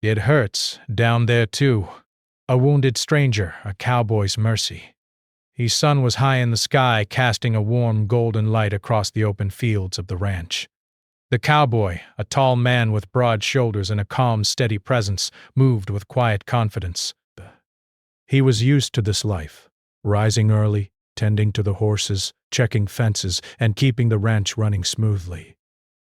It hurts, down there too. A wounded stranger, a cowboy's mercy. His sun was high in the sky, casting a warm golden light across the open fields of the ranch. The cowboy, a tall man with broad shoulders and a calm, steady presence, moved with quiet confidence. He was used to this life, rising early, tending to the horses, checking fences, and keeping the ranch running smoothly.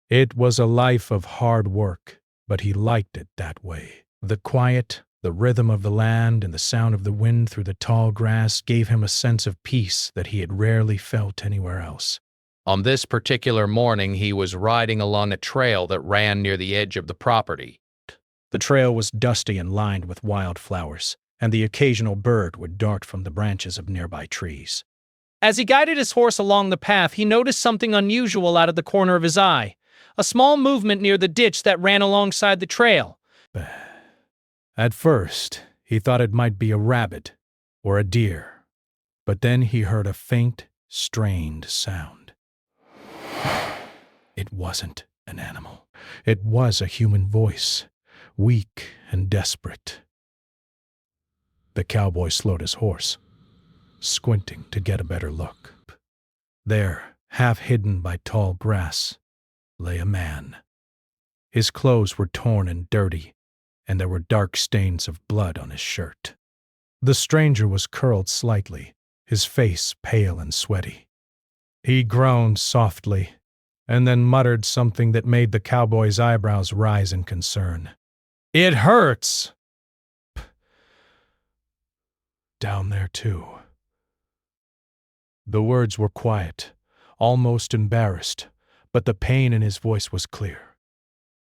It was a life of hard work, but he liked it that way. The quiet, the rhythm of the land, and the sound of the wind through the tall grass gave him a sense of peace that he had rarely felt anywhere else. On this particular morning, he was riding along a trail that ran near the edge of the property. The trail was dusty and lined with wildflowers, and the occasional bird would dart from the branches of nearby trees. As he guided his horse along the path, he noticed something unusual out of the corner of his eye. A small movement near the ditch that ran alongside the trail. At first, he thought it might be a rabbit or a deer, but then he heard a faint, strained sound. It wasn't an animal. It was a human voice, weak and desperate. The cowboy slowed his horse, squinting to get a better look. There, half hidden by tall grass, lay a man. His clothes were torn and dirty, and there were dark stains of blood on his shirt. The stranger was curled slightly, his face pale and sweaty. He groaned softly, and then muttered something that made the cowboy's eyebrows rise in concern. "It hurts!" Down there, too. The words were quiet, almost embarrassed, but the pain in his voice was clear.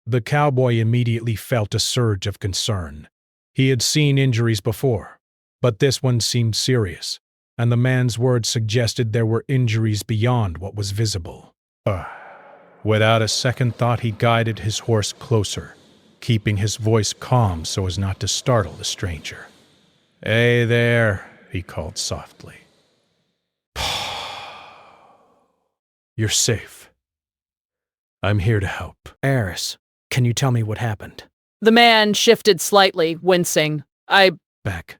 The cowboy immediately felt a surge of concern. He had seen injuries before, but this one seemed serious, and the man's words suggested there were injuries beyond what was visible. Without a second thought, he guided his horse closer, keeping his voice calm so as not to startle the stranger. "Hey there," he called softly. "You're safe. I'm here to help." Eris, can you tell me what happened? The man shifted slightly, wincing. Back.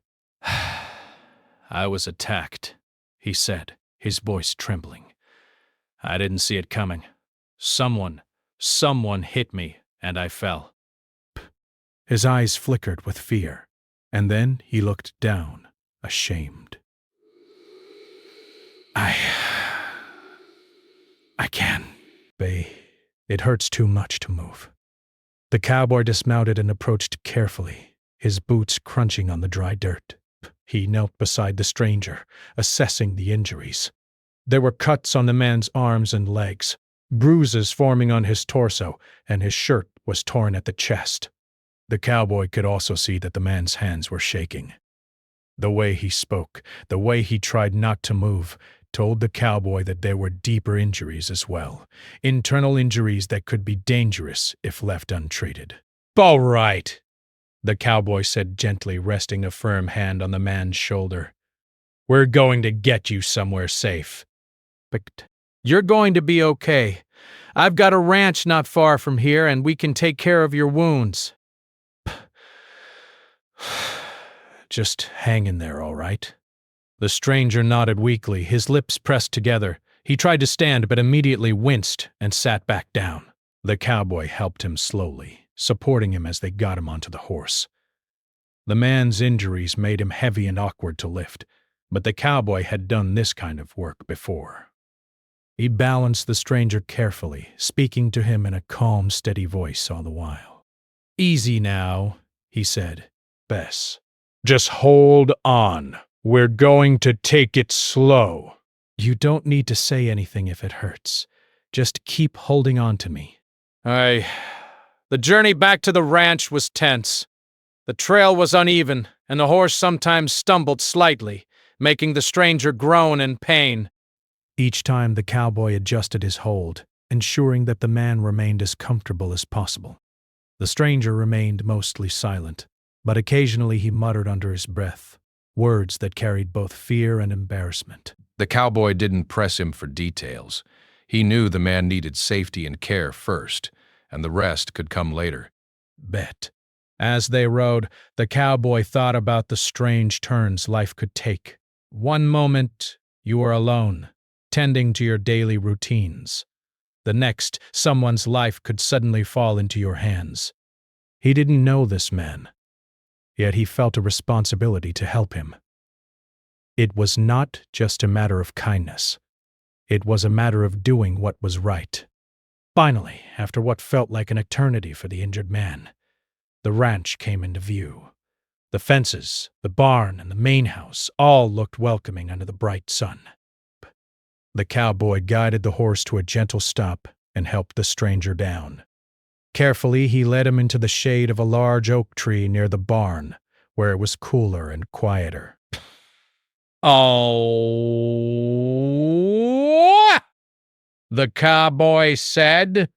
"I was attacked," he said, his voice trembling. "I didn't see it coming. Someone hit me, and I fell." His eyes flickered with fear, and then he looked down, ashamed. I can't. It hurts too much to move." The cowboy dismounted and approached carefully, his boots crunching on the dry dirt. He knelt beside the stranger, assessing the injuries. There were cuts on the man's arms and legs, bruises forming on his torso, and his shirt was torn at the chest. The cowboy could also see that the man's hands were shaking. The way he spoke, the way he tried not to move, told the cowboy that there were deeper injuries as well, internal injuries that could be dangerous if left untreated. "All right," the cowboy said gently, resting a firm hand on the man's shoulder. "We're going to get you somewhere safe. But you're going to be okay. I've got a ranch not far from here, and we can take care of your wounds. Just hang in there, all right?" The stranger nodded weakly, his lips pressed together. He tried to stand, but immediately winced and sat back down. The cowboy helped him slowly, supporting him as they got him onto the horse. The man's injuries made him heavy and awkward to lift, but the cowboy had done this kind of work before. He balanced the stranger carefully, speaking to him in a calm, steady voice all the while. "Easy now," he said. "Bess, just hold on. We're going to take it slow." "You don't need to say anything if it hurts. Just keep holding on to me." The journey back to the ranch was tense. The trail was uneven, and the horse sometimes stumbled slightly, making the stranger groan in pain. Each time the cowboy adjusted his hold, ensuring that the man remained as comfortable as possible. The stranger remained mostly silent, but occasionally he muttered under his breath, words that carried both fear and embarrassment. The cowboy didn't press him for details. He knew the man needed safety and care first, and the rest could come later. Bet. As they rode, the cowboy thought about the strange turns life could take. One moment, you were alone, tending to your daily routines. The next, someone's life could suddenly fall into your hands. He didn't know this man, yet he felt a responsibility to help him. It was not just a matter of kindness. It was a matter of doing what was right. Finally, after what felt like an eternity for the injured man, the ranch came into view. The fences, the barn, and the main house all looked welcoming under the bright sun. The cowboy guided the horse to a gentle stop and helped the stranger down. Carefully, he led him into the shade of a large oak tree near the barn, where it was cooler and quieter. Oh, the cowboy said,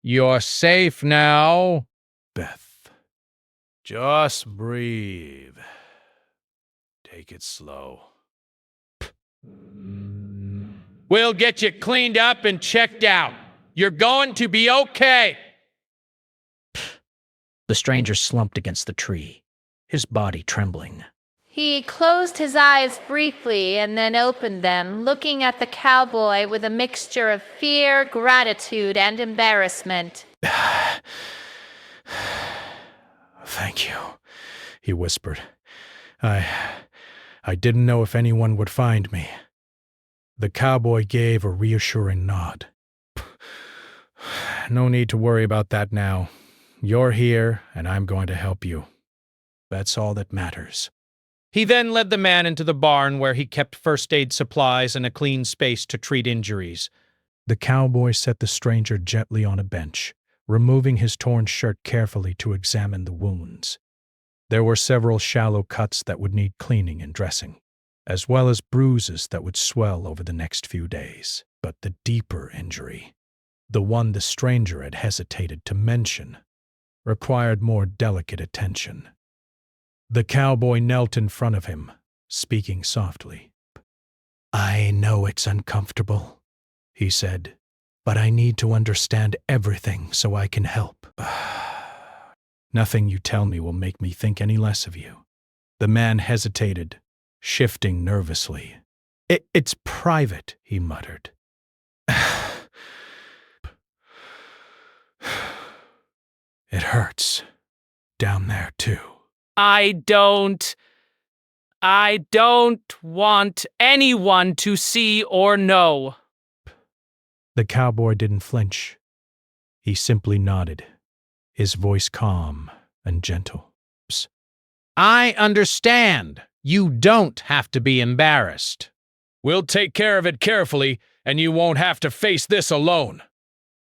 "You're safe now." Beth, just breathe. Take it slow. We'll get you cleaned up and checked out. You're going to be okay. The stranger slumped against the tree, his body trembling. He closed his eyes briefly and then opened them, looking at the cowboy with a mixture of fear, gratitude, and embarrassment. Thank you, he whispered. I didn't know if anyone would find me. The cowboy gave a reassuring nod. No need to worry about that now. You're here, and I'm going to help you. That's all that matters. He then led the man into the barn where he kept first aid supplies and a clean space to treat injuries. The cowboy set the stranger gently on a bench, removing his torn shirt carefully to examine the wounds. There were several shallow cuts that would need cleaning and dressing, as well as bruises that would swell over the next few days. But the deeper injury, the one the stranger had hesitated to mention, required more delicate attention. The cowboy knelt in front of him, speaking softly. I know it's uncomfortable, he said, but I need to understand everything so I can help. Nothing you tell me will make me think any less of you. The man hesitated, shifting nervously. It's private, he muttered. It hurts. Down there, too. I don't want anyone to see or know. The cowboy didn't flinch. He simply nodded, his voice calm and gentle. I understand. You don't have to be embarrassed. We'll take care of it carefully, and you won't have to face this alone.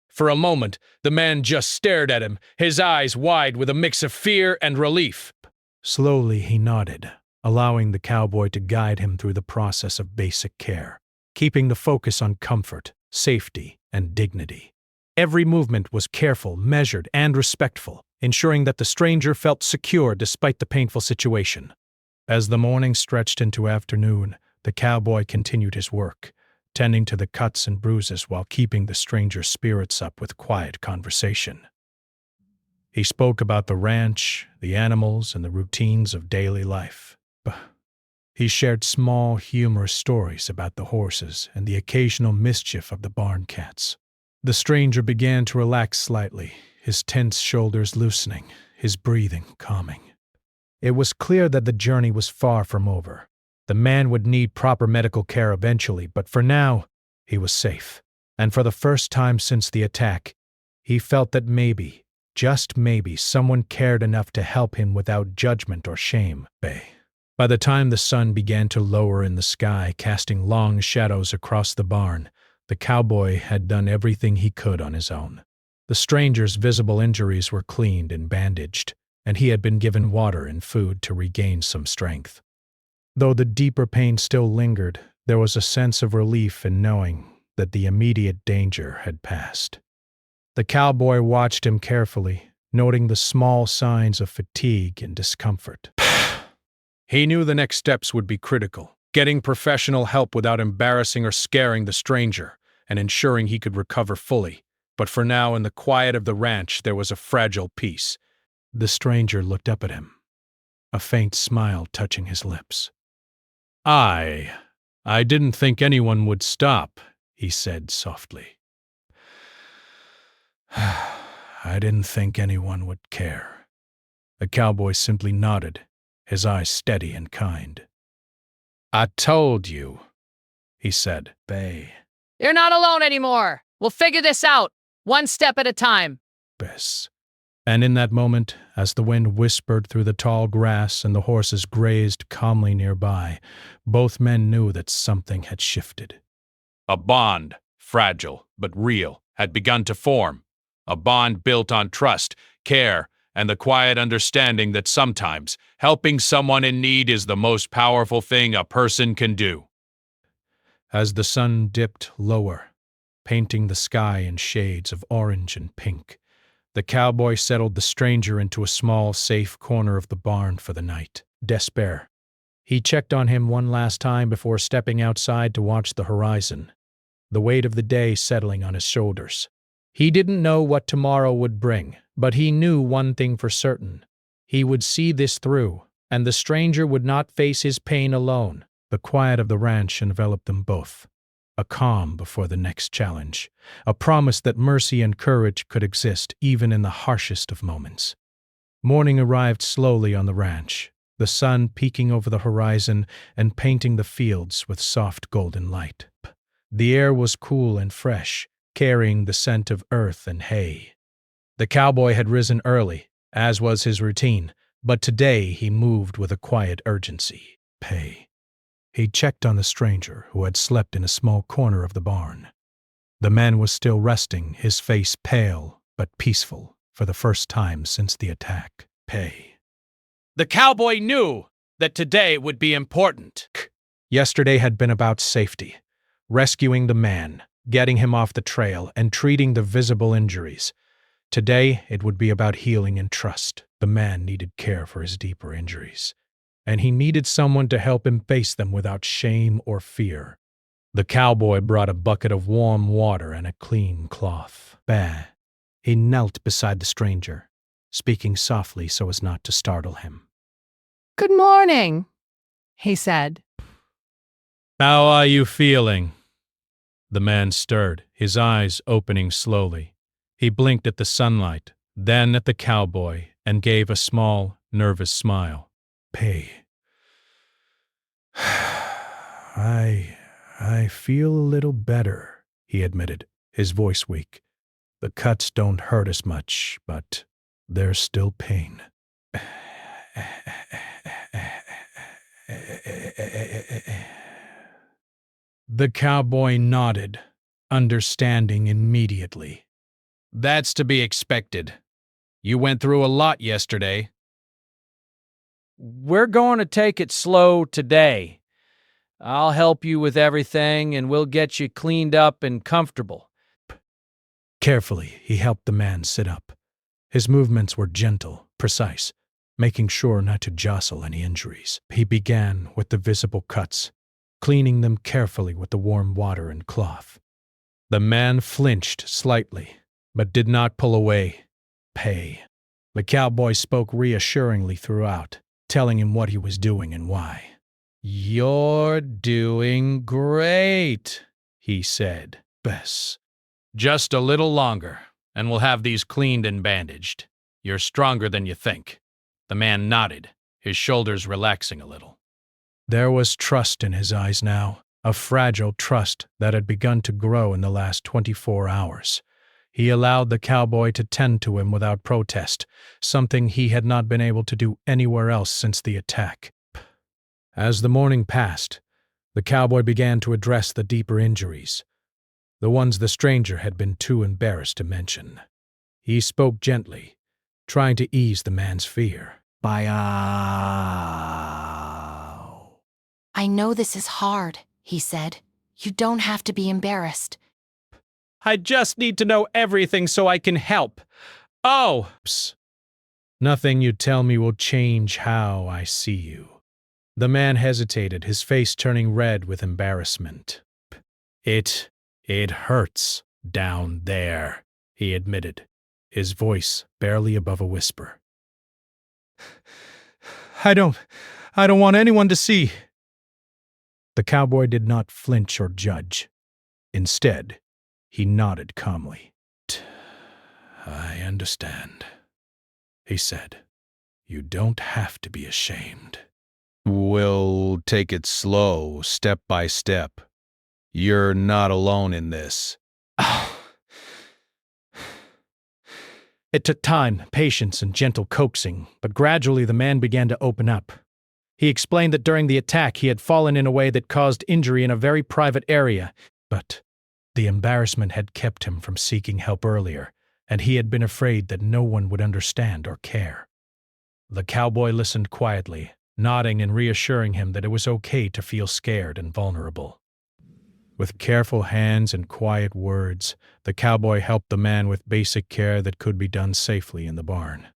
For a moment, the man just stared at him, his eyes wide with a mix of fear and relief. Slowly he nodded, allowing the cowboy to guide him through the process of basic care, keeping the focus on comfort, safety, and dignity. Every movement was careful, measured, and respectful, ensuring that the stranger felt secure despite the painful situation. As the morning stretched into afternoon, the cowboy continued his work, tending to the cuts and bruises while keeping the stranger's spirits up with quiet conversation. He spoke about the ranch, the animals, and the routines of daily life. He shared small, humorous stories about the horses and the occasional mischief of the barn cats. The stranger began to relax slightly, his tense shoulders loosening, his breathing calming. It was clear that the journey was far from over. The man would need proper medical care eventually, but for now, he was safe. And for the first time since the attack, he felt that maybe, just maybe, someone cared enough to help him without judgment or shame. By the time the sun began to lower in the sky, casting long shadows across the barn, the cowboy had done everything he could on his own. The stranger's visible injuries were cleaned and bandaged, and he had been given water and food to regain some strength. Though the deeper pain still lingered, there was a sense of relief in knowing that the immediate danger had passed. The cowboy watched him carefully, noting the small signs of fatigue and discomfort. He knew the next steps would be critical, getting professional help without embarrassing or scaring the stranger, and ensuring he could recover fully. But for now, in the quiet of the ranch, there was a fragile peace. The stranger looked up at him, a faint smile touching his lips. I didn't think anyone would stop, he said softly. I didn't think anyone would care. The cowboy simply nodded, his eyes steady and kind. I told you, he said. Bay. You're not alone anymore. We'll figure this out, one step at a time. Bess. And in that moment, as the wind whispered through the tall grass and the horses grazed calmly nearby, both men knew that something had shifted. A bond, fragile but real, had begun to form. A bond built on trust, care, and the quiet understanding that sometimes helping someone in need is the most powerful thing a person can do. As the sun dipped lower, painting the sky in shades of orange and pink, the cowboy settled the stranger into a small, safe corner of the barn for the night. Despair. He checked on him one last time before stepping outside to watch the horizon, the weight of the day settling on his shoulders. He didn't know what tomorrow would bring, but he knew one thing for certain. He would see this through, and the stranger would not face his pain alone. The quiet of the ranch enveloped them both, a calm before the next challenge, a promise that mercy and courage could exist even in the harshest of moments. Morning arrived slowly on the ranch, the sun peeking over the horizon and painting the fields with soft golden light. The air was cool and fresh, carrying the scent of earth and hay. The cowboy had risen early, as was his routine, but today he moved with a quiet urgency. Pay. He checked on the stranger who had slept in a small corner of the barn. The man was still resting, his face pale but peaceful for the first time since the attack. Pay. The cowboy knew that today would be important. Yesterday had been about safety, rescuing the man, getting him off the trail, and treating the visible injuries. Today, it would be about healing and trust. The man needed care for his deeper injuries, and he needed someone to help him face them without shame or fear. The cowboy brought a bucket of warm water and a clean cloth. Bah. He knelt beside the stranger, speaking softly so as not to startle him. "Good morning," he said. How are you feeling? The man stirred, his eyes opening slowly. He blinked at the sunlight, then at the cowboy, and gave a small, nervous smile. Pay. I feel a little better, he admitted, his voice weak. The cuts don't hurt as much, but there's still pain. The cowboy nodded, understanding immediately. That's to be expected. You went through a lot yesterday. We're going to take it slow today. I'll help you with everything, and we'll get you cleaned up and comfortable. Carefully, he helped the man sit up. His movements were gentle, precise, making sure not to jostle any injuries. He began with the visible cuts, cleaning them carefully with the warm water and cloth. The man flinched slightly, but did not pull away. Pay. The cowboy spoke reassuringly throughout, telling him what he was doing and why. You're doing great, he said. Bess. Just a little longer, and we'll have these cleaned and bandaged. You're stronger than you think. The man nodded, his shoulders relaxing a little. There was trust in his eyes now, a fragile trust that had begun to grow in the last 24 hours. He allowed the cowboy to tend to him without protest, something he had not been able to do anywhere else since the attack. As the morning passed, the cowboy began to address the deeper injuries, the ones the stranger had been too embarrassed to mention. He spoke gently, trying to ease the man's fear. I know this is hard, he said. You don't have to be embarrassed. I just need to know everything so I can help. Oh! Psst. Nothing you tell me will change how I see you. The man hesitated, his face turning red with embarrassment. It hurts down there, he admitted, his voice barely above a whisper. I don't want anyone to see. The cowboy did not flinch or judge. Instead, he nodded calmly. I understand, he said. You don't have to be ashamed. We'll take it slow, step by step. You're not alone in this. It took time, patience, and gentle coaxing, but gradually the man began to open up. He explained that during the attack he had fallen in a way that caused injury in a very private area, but the embarrassment had kept him from seeking help earlier, and he had been afraid that no one would understand or care. The cowboy listened quietly, nodding and reassuring him that it was okay to feel scared and vulnerable. With careful hands and quiet words, the cowboy helped the man with basic care that could be done safely in the barn.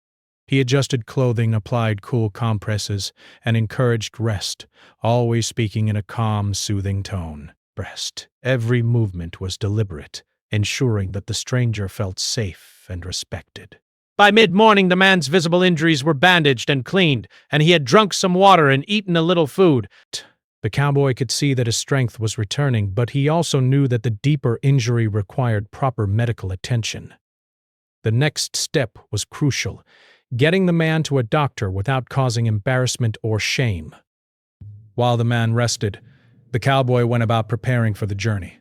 He adjusted clothing, applied cool compresses, and encouraged rest, always speaking in a calm, soothing tone. Every movement was deliberate, ensuring that the stranger felt safe and respected. By mid-morning, the man's visible injuries were bandaged and cleaned, and he had drunk some water and eaten a little food. The cowboy could see that his strength was returning, but he also knew that the deeper injury required proper medical attention. The next step was crucial, getting the man to a doctor without causing embarrassment or shame. While the man rested, the cowboy went about preparing for the journey.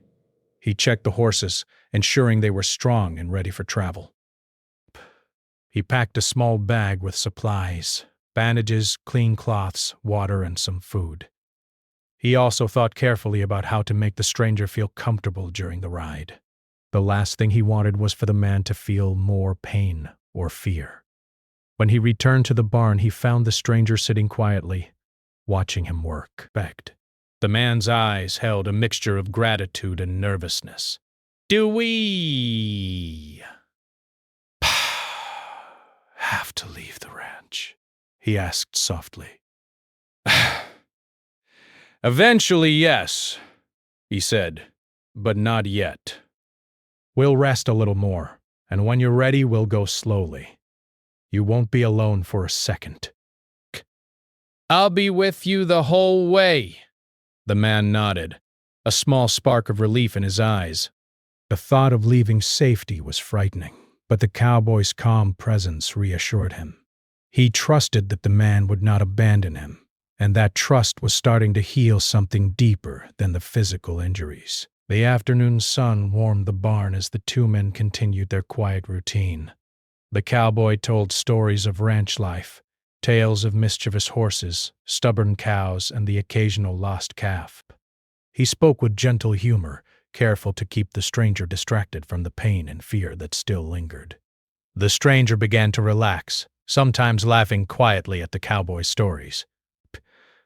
He checked the horses, ensuring they were strong and ready for travel. He packed a small bag with supplies, bandages, clean cloths, water, and some food. He also thought carefully about how to make the stranger feel comfortable during the ride. The last thing he wanted was for the man to feel more pain or fear. When he returned to the barn, he found the stranger sitting quietly, watching him work. The man's eyes held a mixture of gratitude and nervousness. Do we have to leave the ranch? He asked softly. Eventually, yes, he said, but not yet. We'll rest a little more, and when you're ready, we'll go slowly. You won't be alone for a second. I'll be with you the whole way. The man nodded, a small spark of relief in his eyes. The thought of leaving safety was frightening, but the cowboy's calm presence reassured him. He trusted that the man would not abandon him, and that trust was starting to heal something deeper than the physical injuries. The afternoon sun warmed the barn as the two men continued their quiet routine. The cowboy told stories of ranch life, tales of mischievous horses, stubborn cows, and the occasional lost calf. He spoke with gentle humor, careful to keep the stranger distracted from the pain and fear that still lingered. The stranger began to relax, sometimes laughing quietly at the cowboy's stories.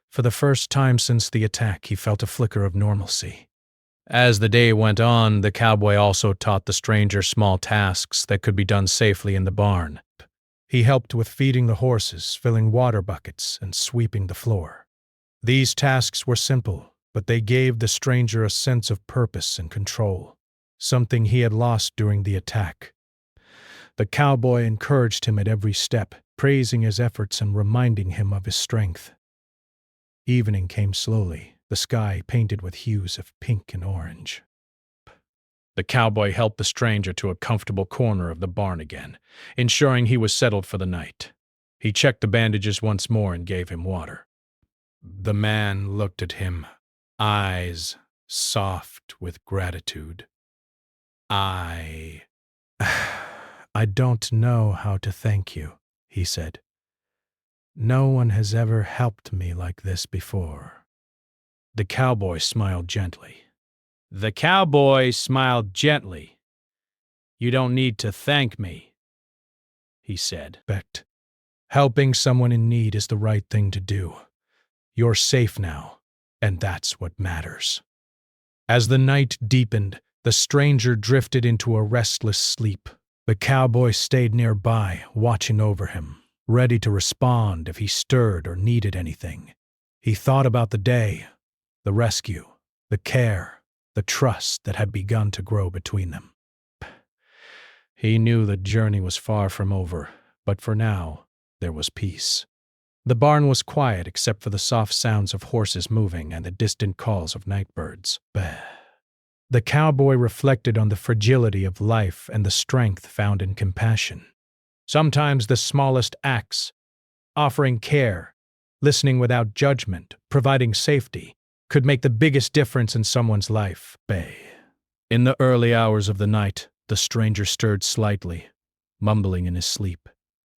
For the first time since the attack, he felt a flicker of normalcy. As the day went on, the cowboy also taught the stranger small tasks that could be done safely in the barn. He helped with feeding the horses, filling water buckets, and sweeping the floor. These tasks were simple, but they gave the stranger a sense of purpose and control, something he had lost during the attack. The cowboy encouraged him at every step, praising his efforts and reminding him of his strength. Evening came slowly, the sky painted with hues of pink and orange. The cowboy helped the stranger to a comfortable corner of the barn again, ensuring he was settled for the night. He checked the bandages once more and gave him water. The man looked at him, eyes soft with gratitude. I don't know how to thank you, he said. No one has ever helped me like this before. The cowboy smiled gently. You don't need to thank me, he said. Helping someone in need is the right thing to do. You're safe now, and that's what matters. As the night deepened, the stranger drifted into a restless sleep. The cowboy stayed nearby, watching over him, ready to respond if he stirred or needed anything. He thought about the day, the rescue, the care, the trust that had begun to grow between them. He knew the journey was far from over, but for now, there was peace. The barn was quiet except for the soft sounds of horses moving and the distant calls of night birds. Bah. The cowboy reflected on the fragility of life and the strength found in compassion. Sometimes the smallest acts, offering care, listening without judgment, providing safety, could make the biggest difference in someone's life. Bay. In the early hours of the night, the stranger stirred slightly, mumbling in his sleep.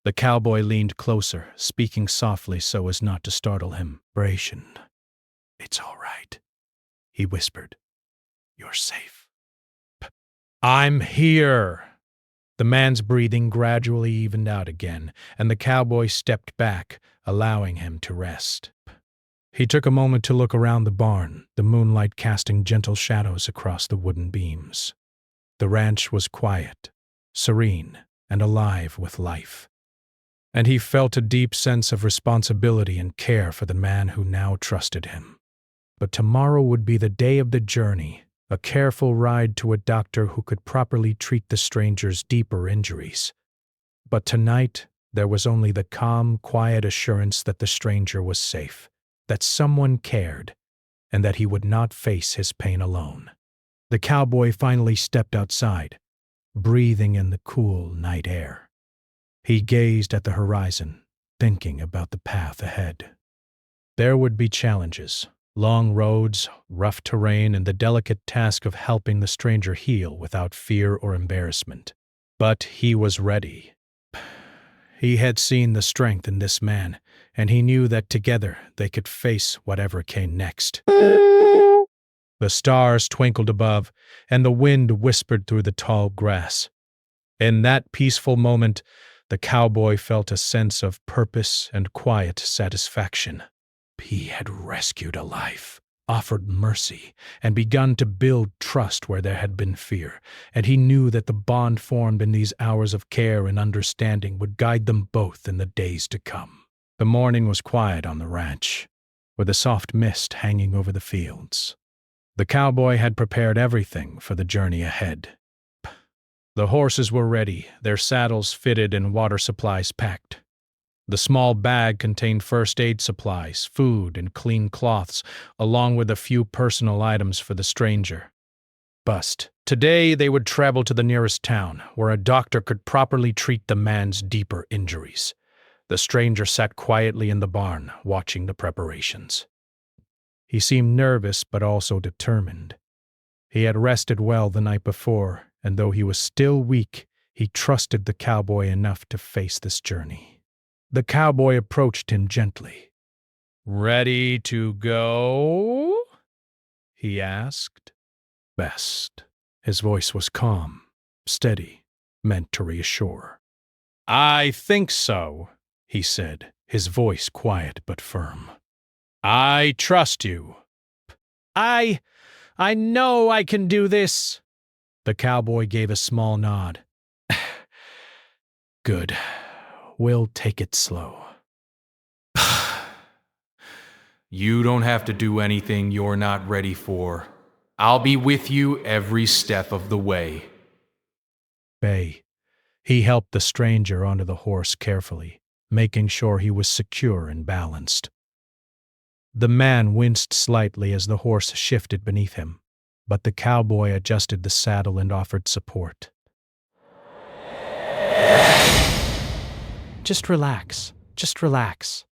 The cowboy leaned closer, speaking softly so as not to startle him. "Narration. It's all right," he whispered. "You're safe." "I'm here." The man's breathing gradually evened out again, and the cowboy stepped back, allowing him to rest. He took a moment to look around the barn, the moonlight casting gentle shadows across the wooden beams. The ranch was quiet, serene, and alive with life. And he felt a deep sense of responsibility and care for the man who now trusted him. But tomorrow would be the day of the journey, a careful ride to a doctor who could properly treat the stranger's deeper injuries. But tonight, there was only the calm, quiet assurance that the stranger was safe, that someone cared, and that he would not face his pain alone. The cowboy finally stepped outside, breathing in the cool night air. He gazed at the horizon, thinking about the path ahead. There would be challenges, long roads, rough terrain, and the delicate task of helping the stranger heal without fear or embarrassment. But he was ready. He had seen the strength in this man, and he knew that together they could face whatever came next. The stars twinkled above, and the wind whispered through the tall grass. In that peaceful moment, the cowboy felt a sense of purpose and quiet satisfaction. He had rescued a life, offered mercy, and begun to build trust where there had been fear, and he knew that the bond formed in these hours of care and understanding would guide them both in the days to come. The morning was quiet on the ranch, with a soft mist hanging over the fields. The cowboy had prepared everything for the journey ahead. The horses were ready, their saddles fitted and water supplies packed. The small bag contained first aid supplies, food, and clean cloths, along with a few personal items for the stranger. Today they would travel to the nearest town, where a doctor could properly treat the man's deeper injuries. The stranger sat quietly in the barn, watching the preparations. He seemed nervous but also determined. He had rested well the night before, and though he was still weak, he trusted the cowboy enough to face this journey. The cowboy approached him gently. "Ready to go?" he asked. "Best." His voice was calm, steady, meant to reassure. "I think so," he said, his voice quiet but firm. "I trust you." I know I can do this." The cowboy gave a small nod. "Good. We'll take it slow." You don't have to do anything you're not ready for. I'll be with you every step of the way. He helped the stranger onto the horse carefully, making sure he was secure and balanced. The man winced slightly as the horse shifted beneath him, but the cowboy adjusted the saddle and offered support. Just relax. Just relax.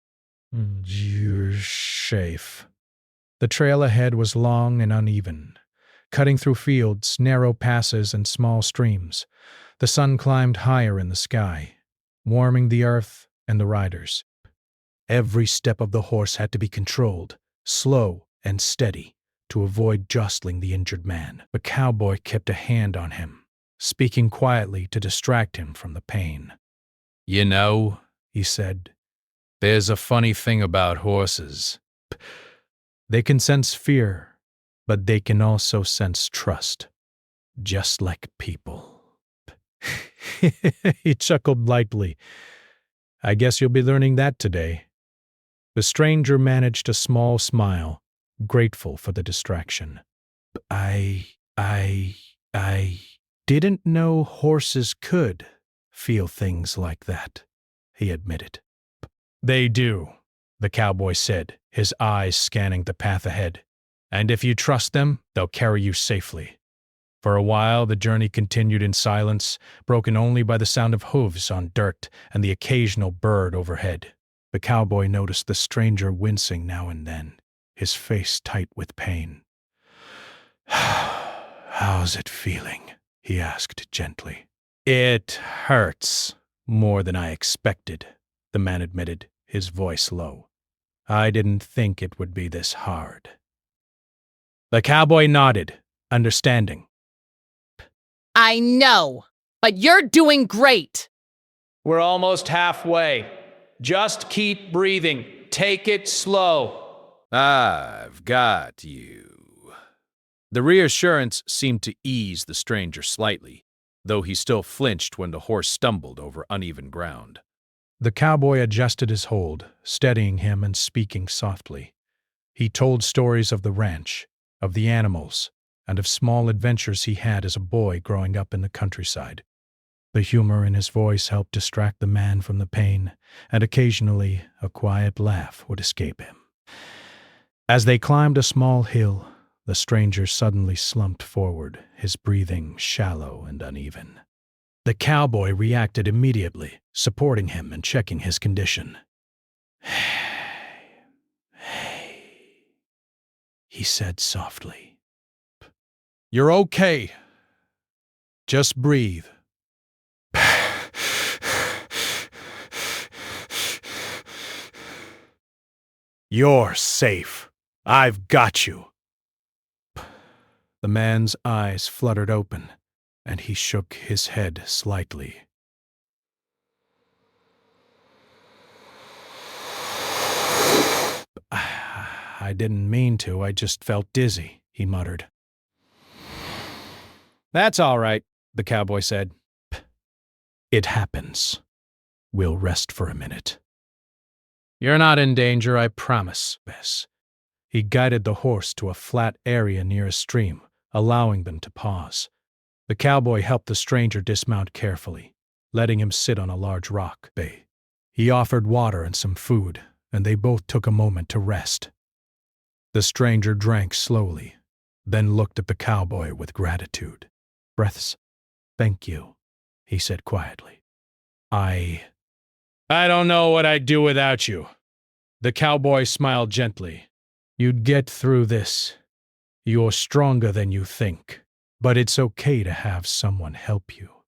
"You're safe." The trail ahead was long and uneven, cutting through fields, narrow passes, and small streams. The sun climbed higher in the sky, warming the earth and the riders. Every step of the horse had to be controlled, slow and steady, to avoid jostling the injured man. The cowboy kept a hand on him, speaking quietly to distract him from the pain. You know, He said, there's a funny thing about horses. "They can sense fear, but they can also sense trust, just like people." He chuckled lightly. "I guess you'll be learning that today." The stranger managed a small smile, grateful for the distraction. I didn't know horses could feel things like that," he admitted. They do, the cowboy said, his eyes scanning the path ahead. And if you trust them, they'll carry you safely. For a while, the journey continued in silence, broken only by the sound of hooves on dirt and the occasional bird overhead. The cowboy noticed the stranger wincing now and then, his face tight with pain. "How's it feeling?" he asked gently. "It hurts more than I expected," the man admitted, his voice low. "I didn't think it would be this hard." The cowboy nodded, understanding. I know, but you're doing great. We're almost halfway. Just keep breathing. Take it slow. I've got you. The reassurance seemed to ease the stranger slightly, though he still flinched when the horse stumbled over uneven ground. The cowboy adjusted his hold, steadying him and speaking softly. He told stories of the ranch, of the animals, and of small adventures he had as a boy growing up in the countryside. The humor in his voice helped distract the man from the pain, and occasionally a quiet laugh would escape him. As they climbed a small hill, the stranger suddenly slumped forward, his breathing shallow and uneven. The cowboy reacted immediately, supporting him and checking his condition. "Hey," he said softly. "You're okay. Just breathe." "You're safe. I've got you." The man's eyes fluttered open, and he shook his head slightly. "I didn't mean to, I just felt dizzy," he muttered. That's all right, the cowboy said. "It happens. We'll rest for a minute." You're not in danger, I promise. Yes. He guided the horse to a flat area near a stream, allowing them to pause. The cowboy helped the stranger dismount carefully, letting him sit on a large rock. He offered water and some food, and they both took a moment to rest. The stranger drank slowly, then looked at the cowboy with gratitude. "Breaths, thank you," he said quietly. I don't know what I'd do without you." The cowboy smiled gently. "You'd get through this. You're stronger than you think, but it's okay to have someone help you.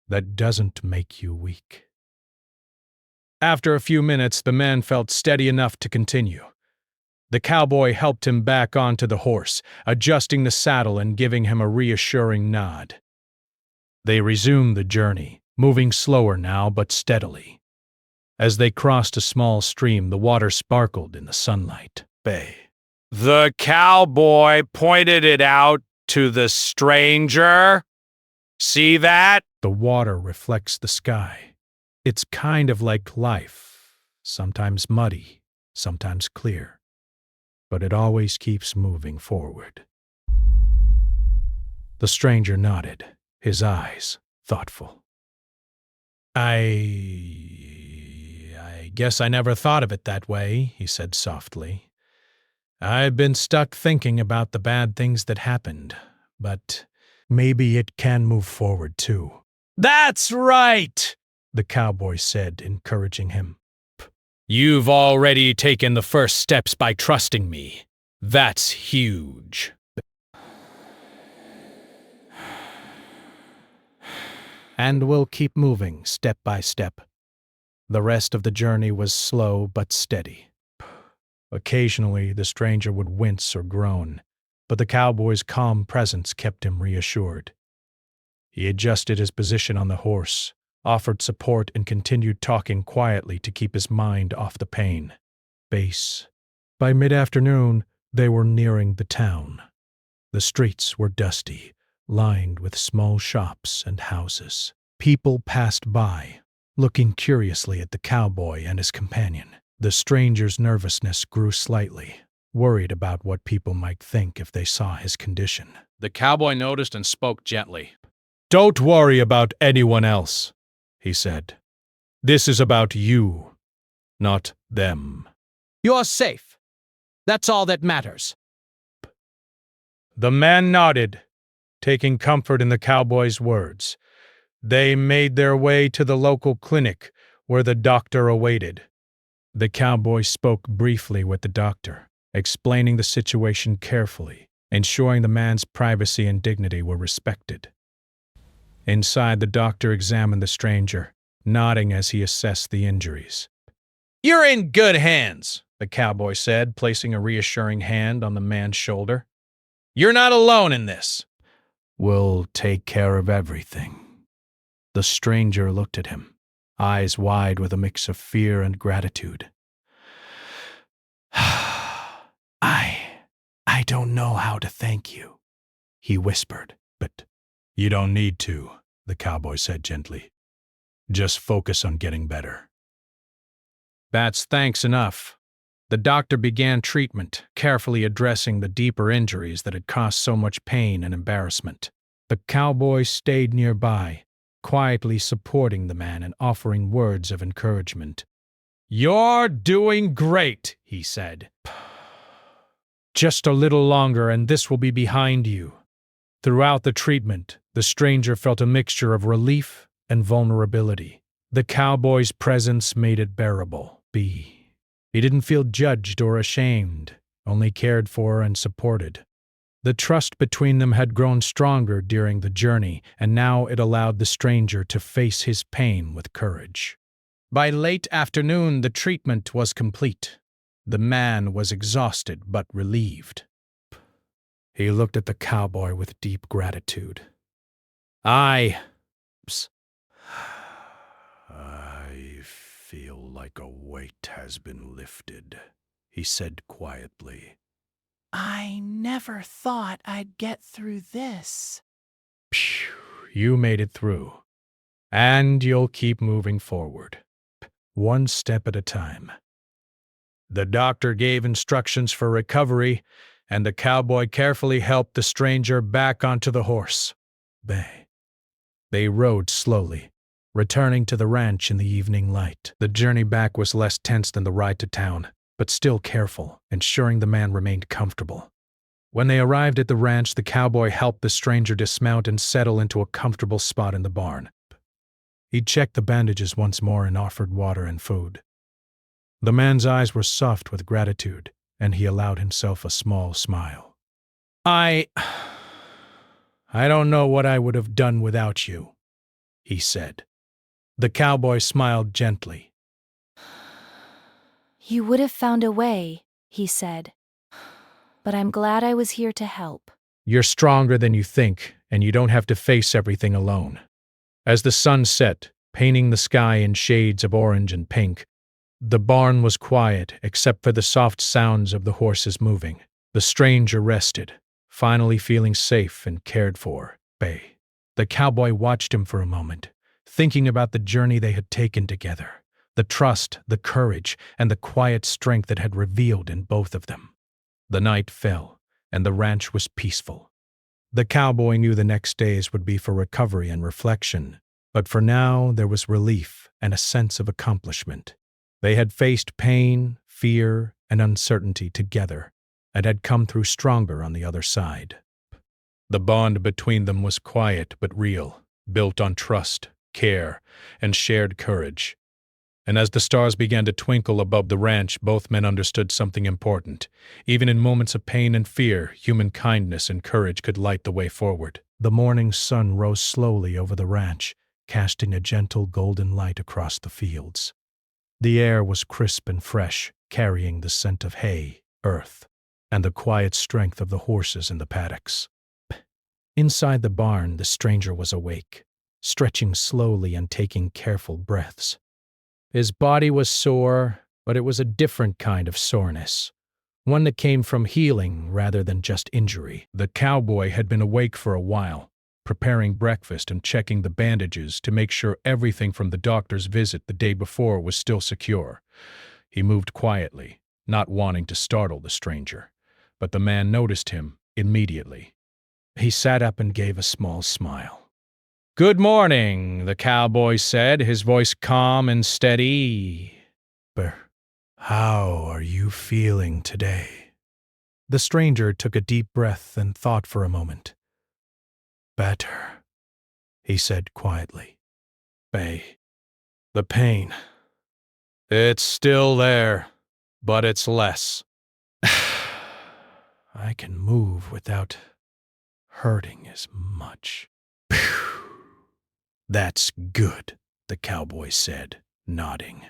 That doesn't make you weak." After a few minutes, the man felt steady enough to continue. The cowboy helped him back onto the horse, adjusting the saddle and giving him a reassuring nod. They resumed the journey, moving slower now but steadily. As they crossed a small stream, the water sparkled in the sunlight. The cowboy pointed it out to the stranger. "See that?" The water reflects the sky. It's kind of like life, sometimes muddy, sometimes clear, but it always keeps moving forward. The stranger nodded, his eyes thoughtful. I guess I never thought of it that way," he said softly. "I've been stuck thinking about the bad things that happened, but maybe it can move forward too." "That's right," the cowboy said, encouraging him. "You've already taken the first steps by trusting me. That's huge." And we'll keep moving step by step. The rest of the journey was slow but steady. Occasionally, the stranger would wince or groan, but the cowboy's calm presence kept him reassured. He adjusted his position on the horse, offered support, and continued talking quietly to keep his mind off the pain. By mid-afternoon, they were nearing the town. The streets were dusty, lined with small shops and houses. People passed by, looking curiously at the cowboy and his companion. The stranger's nervousness grew slightly, worried about what people might think if they saw his condition. The cowboy noticed and spoke gently. "Don't worry about anyone else," he said. "This is about you. not them. You're safe. That's all that matters. The man nodded, taking comfort in the cowboy's words. They made their way to the local clinic, where the doctor awaited. The cowboy spoke briefly with the doctor, explaining the situation carefully, ensuring the man's privacy and dignity were respected. Inside, the doctor examined the stranger, nodding as he assessed the injuries. You're in good hands, the cowboy said, placing a reassuring hand on the man's shoulder. You're not alone in this. We'll take care of everything. The stranger looked at him, eyes wide with a mix of fear and gratitude. I don't know how to thank you, he whispered. But you don't need to, the cowboy said gently. Just focus on getting better. That's thanks enough. The doctor began treatment, carefully addressing the deeper injuries that had caused so much pain and embarrassment. The cowboy stayed nearby, quietly supporting the man and offering words of encouragement. You're doing great, he said. Just a little longer and this will be behind you. Throughout the treatment, the stranger felt a mixture of relief and vulnerability. The cowboy's presence made it bearable. He didn't feel judged or ashamed, only cared for and supported. The trust between them had grown stronger during the journey, and now it allowed the stranger to face his pain with courage. By late afternoon, the treatment was complete. The man was exhausted but relieved. He looked at the cowboy with deep gratitude. I feel like a weight has been lifted, he said quietly. I never thought I'd get through this. Phew, you made it through. And you'll keep moving forward, one step at a time. The doctor gave instructions for recovery, and the cowboy carefully helped the stranger back onto the horse. They rode slowly, returning to the ranch in the evening light. The journey back was less tense than the ride to town, but still careful, ensuring the man remained comfortable. When they arrived at the ranch, the cowboy helped the stranger dismount and settle into a comfortable spot in the barn. He checked the bandages once more and offered water and food. The man's eyes were soft with gratitude, and he allowed himself a small smile. I don't know what I would have done without you, he said. The cowboy smiled gently. You would have found a way, he said. But I'm glad I was here to help. You're stronger than you think, and you don't have to face everything alone. As the sun set, painting the sky in shades of orange and pink, the barn was quiet except for the soft sounds of the horses moving. The stranger rested, finally feeling safe and cared for. The cowboy watched him for a moment, thinking about the journey they had taken together, the trust, the courage, and the quiet strength that had revealed in both of them. The night fell, and the ranch was peaceful. The cowboy knew the next days would be for recovery and reflection, but for now there was relief and a sense of accomplishment. They had faced pain, fear, and uncertainty together, and had come through stronger on the other side. The bond between them was quiet but real, built on trust, care, and shared courage. And as the stars began to twinkle above the ranch, both men understood something important. Even in moments of pain and fear, human kindness and courage could light the way forward. The morning sun rose slowly over the ranch, casting a gentle golden light across the fields. The air was crisp and fresh, carrying the scent of hay, earth, and the quiet strength of the horses in the paddocks. Inside the barn, the stranger was awake, stretching slowly and taking careful breaths. His body was sore, but it was a different kind of soreness, one that came from healing rather than just injury. The cowboy had been awake for a while, preparing breakfast and checking the bandages to make sure everything from the doctor's visit the day before was still secure. He moved quietly, not wanting to startle the stranger, but the man noticed him immediately. He sat up and gave a small smile. "Good morning," the cowboy said, his voice calm and steady. How are you feeling today? The stranger took a deep breath and thought for a moment. Better, he said quietly. The pain. It's still there, but it's less. I can move without hurting as much. That's good, the cowboy said, nodding.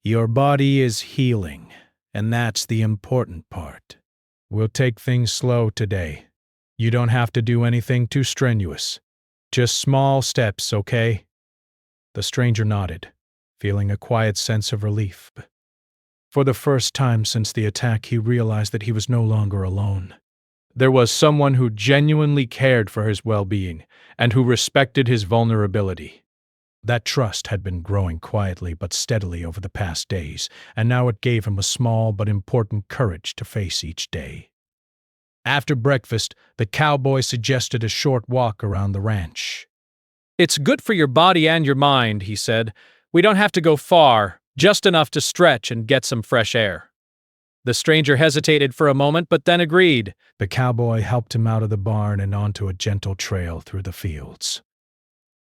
Your body is healing, and that's the important part. We'll take things slow today. You don't have to do anything too strenuous. Just small steps, okay? The stranger nodded, feeling a quiet sense of relief. For the first time since the attack, he realized that he was no longer alone. There was someone who genuinely cared for his well-being and who respected his vulnerability. That trust had been growing quietly but steadily over the past days, and now it gave him a small but important courage to face each day. After breakfast, the cowboy suggested a short walk around the ranch. It's good for your body and your mind, he said. We don't have to go far, just enough to stretch and get some fresh air. The stranger hesitated for a moment, but then agreed. The cowboy helped him out of the barn and onto a gentle trail through the fields.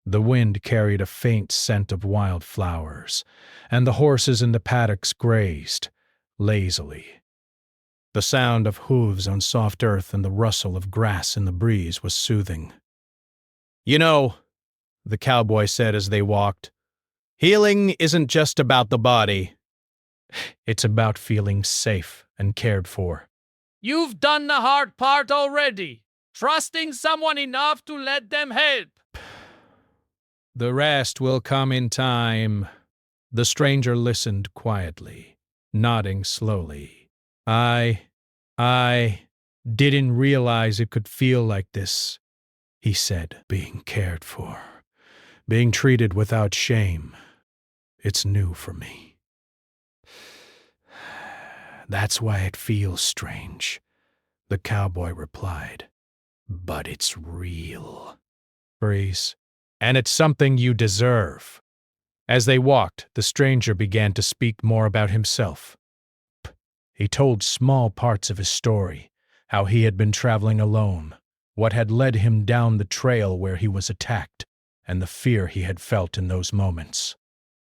The wind carried a faint scent of wildflowers, and the horses in the paddocks grazed lazily. The sound of hooves on soft earth and the rustle of grass in the breeze was soothing. You know, the cowboy said as they walked, healing isn't just about the body. It's about feeling safe and cared for. You've done the hard part already, trusting someone enough to let them help. The rest will come in time. The stranger listened quietly, nodding slowly. I didn't realize it could feel like this, he said, being cared for, being treated without shame. It's new for me. That's why it feels strange, the cowboy replied. But it's real. Breeze. And it's something you deserve. As they walked, the stranger began to speak more about himself. He told small parts of his story, how he had been traveling alone, what had led him down the trail where he was attacked, and the fear he had felt in those moments.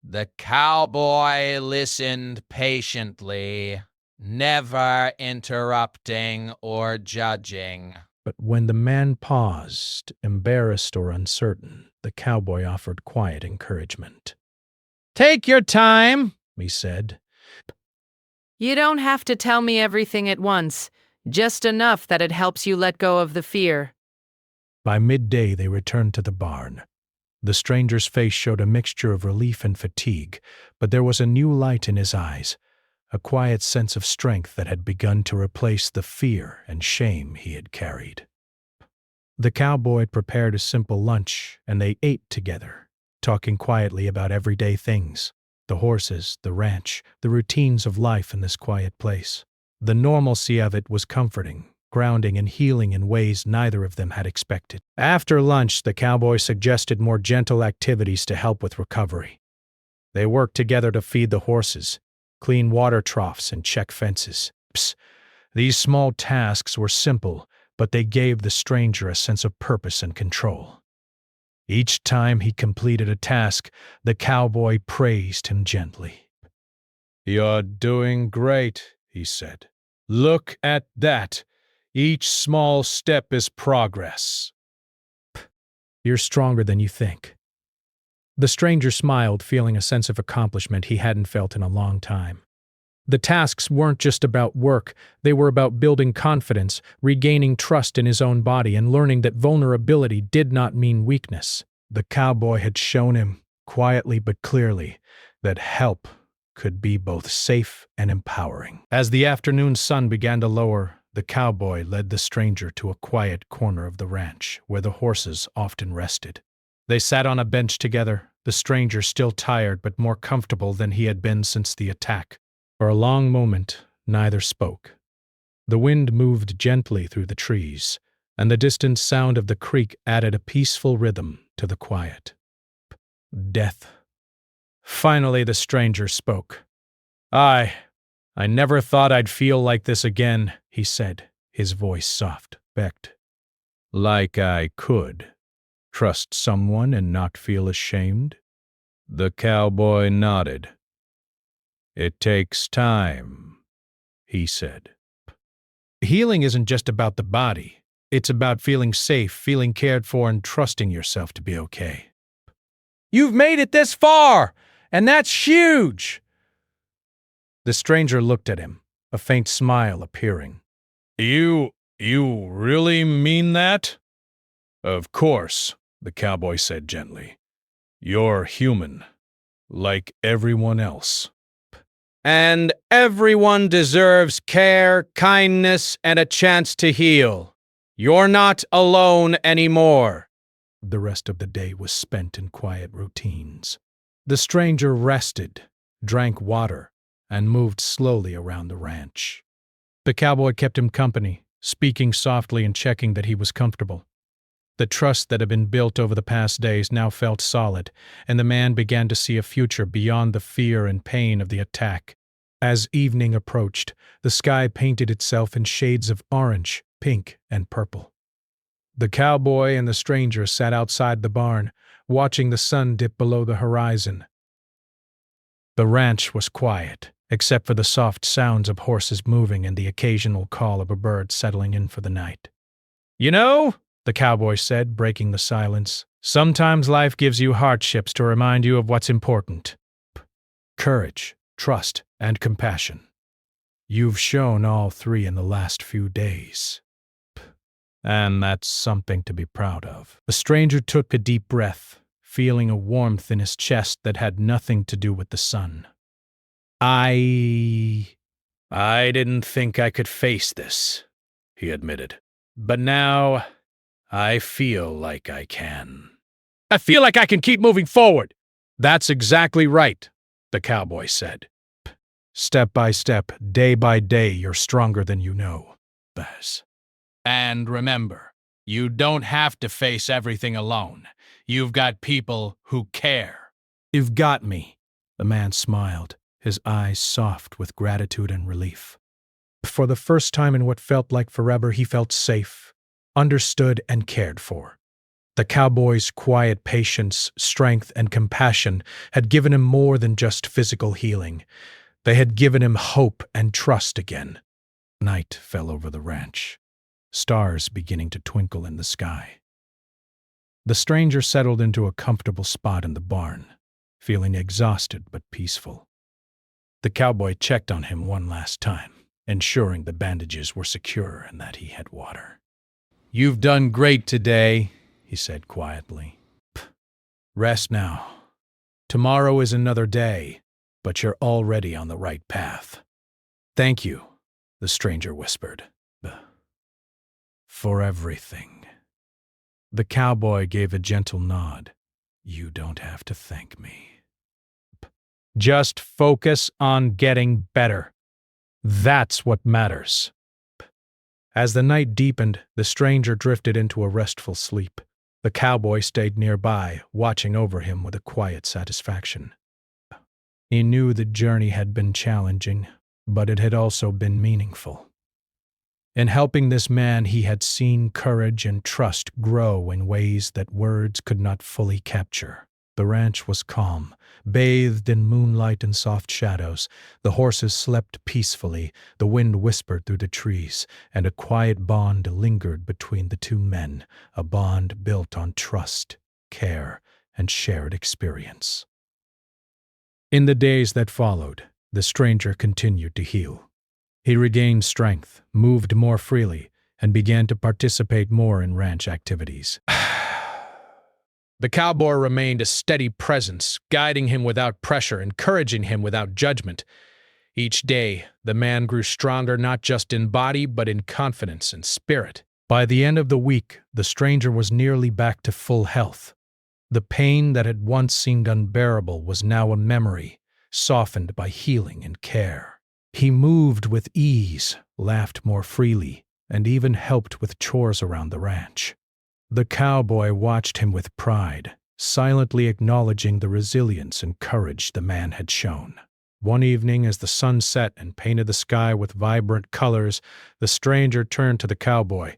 The cowboy listened patiently, never interrupting or judging. But when the man paused, embarrassed or uncertain, the cowboy offered quiet encouragement. Take your time, he said. You don't have to tell me everything at once, just enough that it helps you let go of the fear. By midday, they returned to the barn. The stranger's face showed a mixture of relief and fatigue, but there was a new light in his eyes, a quiet sense of strength that had begun to replace the fear and shame he had carried. The cowboy prepared a simple lunch, and they ate together, talking quietly about everyday things, the horses, the ranch, the routines of life in this quiet place. The normalcy of it was comforting, grounding and healing in ways neither of them had expected. After lunch, the cowboy suggested more gentle activities to help with recovery. They worked together to feed the horses, clean water troughs, and check fences. These small tasks were simple, but they gave the stranger a sense of purpose and control. Each time he completed a task, the cowboy praised him gently. You're doing great, he said. Look at that. Each small step is progress. You're stronger than you think. The stranger smiled, feeling a sense of accomplishment he hadn't felt in a long time. The tasks weren't just about work, they were about building confidence, regaining trust in his own body, and learning that vulnerability did not mean weakness. The cowboy had shown him, quietly but clearly, that help could be both safe and empowering. As the afternoon sun began to lower, the cowboy led the stranger to a quiet corner of the ranch where the horses often rested. They sat on a bench together, the stranger still tired but more comfortable than he had been since the attack. For a long moment, neither spoke. The wind moved gently through the trees, and the distant sound of the creek added a peaceful rhythm to the quiet. Death. Finally, the stranger spoke. I never thought I'd feel like this again, he said, his voice soft. Becked. Like I could trust someone and not feel ashamed? The cowboy nodded. It takes time, he said. Healing isn't just about the body. It's about feeling safe, feeling cared for, and trusting yourself to be okay. You've made it this far, and that's huge! The stranger looked at him, a faint smile appearing. You really mean that? Of course, the cowboy said gently. You're human, like everyone else. And everyone deserves care, kindness, and a chance to heal. You're not alone anymore. The rest of the day was spent in quiet routines. The stranger rested, drank water, and moved slowly around the ranch. The cowboy kept him company, speaking softly and checking that he was comfortable. The trust that had been built over the past days now felt solid, and the man began to see a future beyond the fear and pain of the attack. As evening approached, the sky painted itself in shades of orange, pink, and purple. The cowboy and the stranger sat outside the barn, watching the sun dip below the horizon. The ranch was quiet, except for the soft sounds of horses moving and the occasional call of a bird settling in for the night. You know, the cowboy said, breaking the silence, sometimes life gives you hardships to remind you of what's important. Courage, trust, and compassion. You've shown all three in the last few days. And that's something to be proud of. The stranger took a deep breath, feeling a warmth in his chest that had nothing to do with the sun. I didn't think I could face this, he admitted. But now, I feel like I can. I feel like I can keep moving forward. That's exactly right, the cowboy said. Step by step, day by day, you're stronger than you know, Baz. And remember, you don't have to face everything alone. You've got people who care. You've got me, the man smiled, his eyes soft with gratitude and relief. For the first time in what felt like forever, he felt safe, understood, and cared for. The cowboy's quiet patience, strength, and compassion had given him more than just physical healing. They had given him hope and trust again. Night fell over the ranch, stars beginning to twinkle in the sky. The stranger settled into a comfortable spot in the barn, feeling exhausted but peaceful. The cowboy checked on him one last time, ensuring the bandages were secure and that he had water. You've done great today, he said quietly. Rest now. Tomorrow is another day, but you're already on the right path. Thank you, the stranger whispered. For everything. The cowboy gave a gentle nod. You don't have to thank me. Just focus on getting better. That's what matters. As the night deepened, the stranger drifted into a restful sleep. The cowboy stayed nearby, watching over him with a quiet satisfaction. He knew the journey had been challenging, but it had also been meaningful. In helping this man, he had seen courage and trust grow in ways that words could not fully capture. The ranch was calm, bathed in moonlight and soft shadows. The horses slept peacefully, the wind whispered through the trees, and a quiet bond lingered between the two men, a bond built on trust, care, and shared experience. In the days that followed, the stranger continued to heal. He regained strength, moved more freely, and began to participate more in ranch activities. The cowboy remained a steady presence, guiding him without pressure, encouraging him without judgment. Each day, the man grew stronger not just in body, but in confidence and spirit. By the end of the week, the stranger was nearly back to full health. The pain that had once seemed unbearable was now a memory, softened by healing and care. He moved with ease, laughed more freely, and even helped with chores around the ranch. The cowboy watched him with pride, silently acknowledging the resilience and courage the man had shown. One evening, as the sun set and painted the sky with vibrant colors, the stranger turned to the cowboy.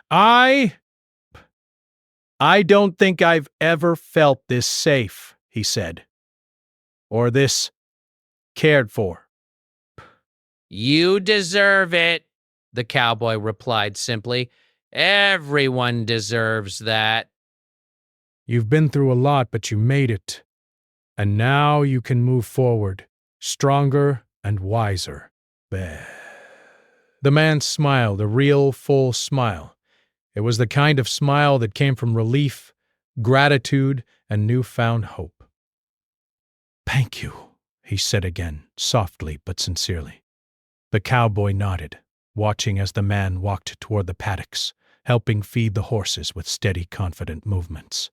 I don't think I've ever felt this safe, he said, or this cared for. You deserve it, the cowboy replied simply. Everyone deserves that. You've been through a lot, but you made it. And now you can move forward, stronger and wiser. Bah. The man smiled, a real, full smile. It was the kind of smile that came from relief, gratitude, and newfound hope. Thank you, he said again, softly but sincerely. The cowboy nodded, watching as the man walked toward the paddocks, helping feed the horses with steady, confident movements.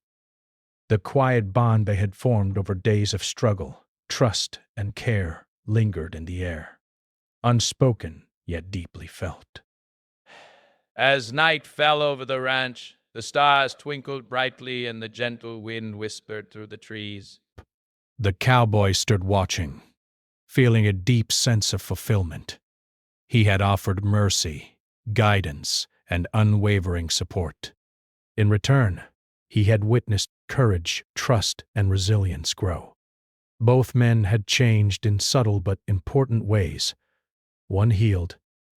The quiet bond they had formed over days of struggle, trust, and care lingered in the air, unspoken yet deeply felt. As night fell over the ranch, the stars twinkled brightly and the gentle wind whispered through the trees. The cowboy stood watching, feeling a deep sense of fulfillment. He had offered mercy, guidance, and unwavering support. In return, he had witnessed courage, trust, and resilience grow. Both men had changed in subtle but important ways. One healed,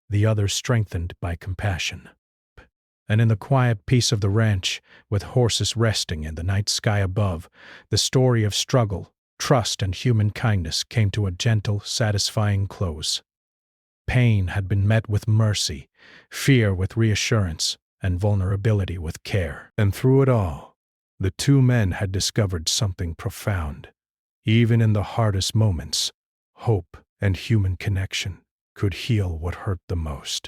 the other strengthened by compassion. And in the quiet peace of the ranch, with horses resting in the night sky above, the story of struggle, trust, and human kindness came to a gentle, satisfying close. Pain had been met with mercy, fear with reassurance, and vulnerability with care. And through it all, the two men had discovered something profound. Even in the hardest moments, hope and human connection could heal what hurt the most.